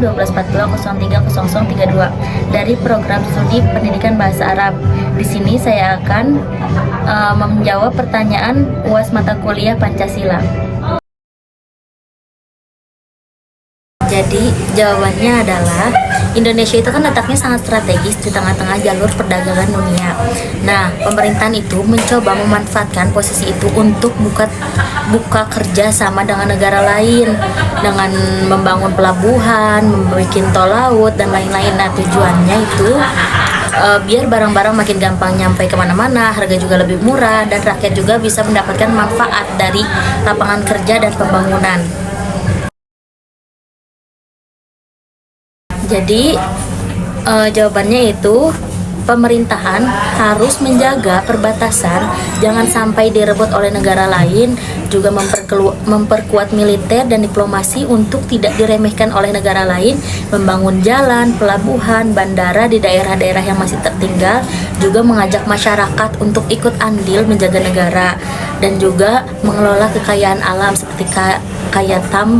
1242030032 dari program studi pendidikan bahasa Arab. Di sini saya akan menjawab pertanyaan UAS mata kuliah Pancasila. Jadi jawabannya adalah Indonesia itu kan letaknya sangat strategis di tengah-tengah jalur perdagangan dunia. Nah, pemerintahan itu mencoba memanfaatkan posisi itu untuk buka kerja sama dengan negara lain dengan membangun pelabuhan, membuat tol laut dan lain-lain. Nah, tujuannya itu biar barang-barang makin gampang nyampe kemana-mana, harga juga lebih murah, dan rakyat juga bisa mendapatkan manfaat dari lapangan kerja dan pembangunan. Jadi jawabannya itu pemerintahan harus menjaga perbatasan jangan sampai direbut oleh negara lain, juga memperkuat militer dan diplomasi untuk tidak diremehkan oleh negara lain, membangun jalan, pelabuhan, bandara di daerah-daerah yang masih tertinggal, juga mengajak masyarakat untuk ikut andil menjaga negara, dan juga mengelola kekayaan alam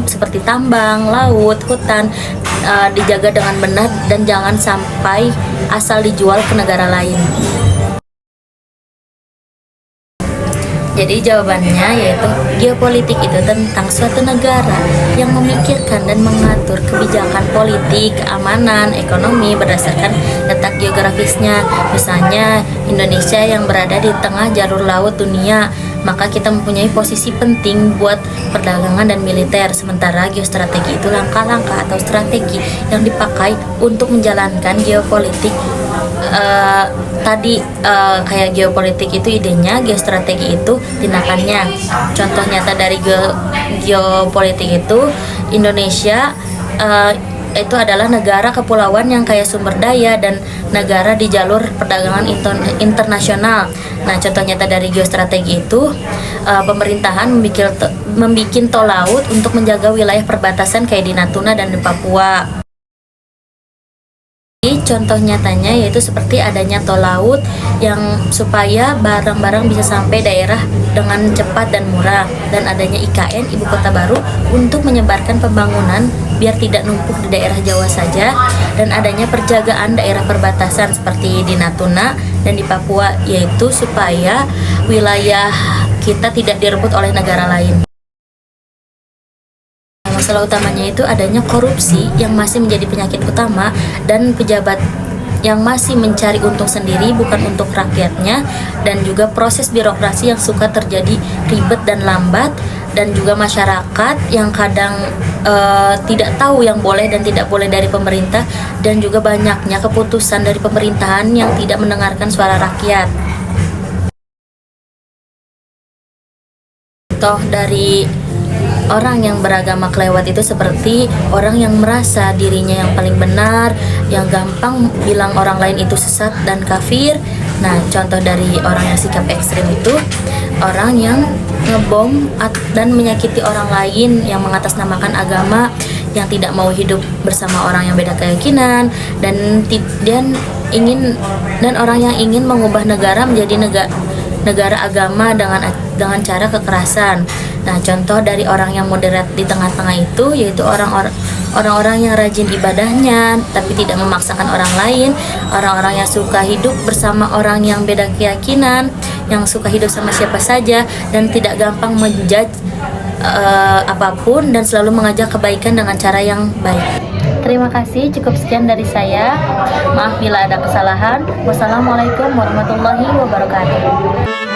seperti tambang, laut, hutan, dijaga dengan benar dan jangan sampai asal dijual ke negara lain. Jadi jawabannya yaitu geopolitik itu tentang suatu negara yang memikirkan dan mengatur kebijakan politik, keamanan, ekonomi berdasarkan letak geografisnya. Misalnya Indonesia yang berada di tengah jalur laut dunia, maka kita mempunyai posisi penting buat perdagangan dan militer. Sementara geostrategi itu langkah-langkah atau strategi yang dipakai untuk menjalankan geopolitik. Kayak geopolitik itu idenya, geostrategi itu tindakannya. Contoh nyata dari geopolitik itu Indonesia itu adalah negara kepulauan yang kaya sumber daya dan negara di jalur perdagangan internasional. Nah, contoh nyata dari geostrategi itu pemerintahan membuat tol laut untuk menjaga wilayah perbatasan kayak di Natuna dan di Papua. Contoh nyatanya yaitu seperti adanya tol laut yang supaya barang-barang bisa sampai daerah dengan cepat dan murah, dan adanya IKN Ibu Kota Baru untuk menyebarkan pembangunan biar tidak numpuk di daerah Jawa saja, dan adanya perjagaan daerah perbatasan seperti di Natuna dan di Papua, yaitu supaya wilayah kita tidak direbut oleh negara lain. Masalah utamanya itu adanya korupsi yang masih menjadi penyakit utama, dan pejabat yang masih mencari untung sendiri bukan untuk rakyatnya, dan juga proses birokrasi yang suka terjadi ribet dan lambat, dan juga masyarakat yang kadang tidak tahu yang boleh dan tidak boleh dari pemerintah, dan juga banyaknya keputusan dari pemerintahan yang tidak mendengarkan suara rakyat. Contoh dari orang yang beragama kelewat itu seperti orang yang merasa dirinya yang paling benar, yang gampang bilang orang lain itu sesat dan kafir. Nah, contoh dari orang yang sikap ekstrim itu orang yang ngebom dan menyakiti orang lain, yang mengatasnamakan agama, yang tidak mau hidup bersama orang yang beda keyakinan, dan orang yang ingin mengubah negara menjadi negara agama dengan cara kekerasan. Nah, contoh dari orang yang moderat di tengah-tengah itu yaitu orang-orang yang rajin ibadahnya tapi tidak memaksakan orang lain, orang-orang yang suka hidup bersama orang yang beda keyakinan, yang suka hidup sama siapa saja dan tidak gampang menjudge apapun, dan selalu mengajak kebaikan dengan cara yang baik. Terima kasih, cukup sekian dari saya. Maaf bila ada kesalahan. Wassalamualaikum warahmatullahi wabarakatuh.